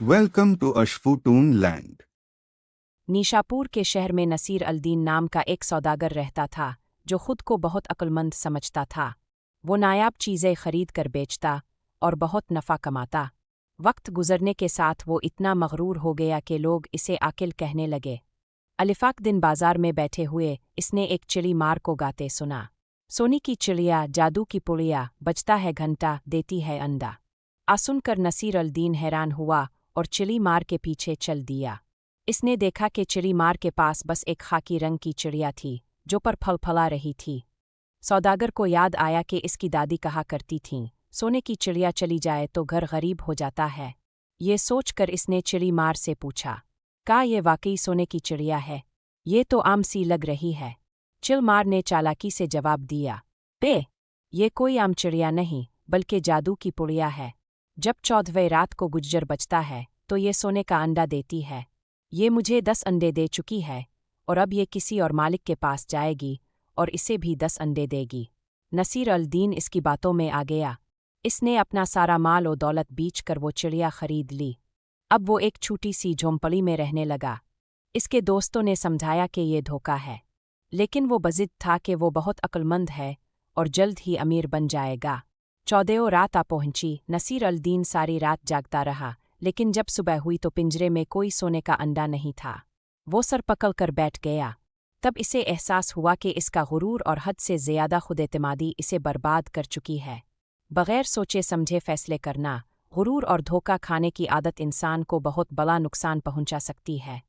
Welcome to Ashfutun Land. नीशापुर के शहर में नसीर अल-दीन नाम का एक सौदागर रहता था जो खुद को बहुत अक्लमंद समझता था। वो नायाब चीज़ें खरीद कर बेचता और बहुत नफ़ा कमाता। वक्त गुजरने के साथ वो इतना मगरूर हो गया कि लोग इसे आकिल कहने लगे। अलिफाक दिन बाजार में बैठे हुए इसने एक चिड़ी मार को गाते सुना। सोनी की चिड़िया, जादू की पुड़िया, बजता है घंटा, देती है अंडा। सुनकर नसीर अल-दीन हैरान हुआ और चिड़ी मार के पीछे चल दिया। इसने देखा कि चिड़ी मार के पास बस एक खाकी रंग की चिड़िया थी जो पर फलफला रही थी। सौदागर को याद आया कि इसकी दादी कहा करती थीं, सोने की चिड़िया चली जाए तो घर गरीब हो जाता है। ये सोचकर इसने चिड़ी मार से पूछा, क्या ये वाकई सोने की चिड़िया है? ये तो आम सी लग रही है। चिल मार ने चालाकी से जवाब दिया, ये कोई आम चिड़िया नहीं बल्कि जादू की पुड़िया है। जब 14वें रात को गुज्जर बजता है तो ये सोने का अंडा देती है। ये मुझे 10 अंडे दे चुकी है और अब ये किसी और मालिक के पास जाएगी और इसे भी 10 अंडे देगी। नसीर अल-दीन इसकी बातों में आ गया। इसने अपना सारा माल और दौलत बेच कर वो चिड़िया खरीद ली। अब वो एक छोटी सी झोंपड़ी में रहने लगा। इसके दोस्तों ने समझाया कि ये धोखा है, लेकिन वो बज़िद था कि वो बहुत अक्लमंद है और जल्द ही अमीर बन जाएगा। 14वीं रात आ पहुंची। नसीर अल-दीन सारी रात जागता रहा, लेकिन जब सुबह हुई तो पिंजरे में कोई सोने का अंडा नहीं था। वो सर पकड़ कर बैठ गया। तब इसे एहसास हुआ कि इसका गुरूर और हद से ज़्यादा खुद-एतमादी इसे बर्बाद कर चुकी है। बग़ैर सोचे समझे फैसले करना, गुरूर और धोखा खाने की आदत इंसान को बहुत बड़ा नुकसान पहुंचा सकती है।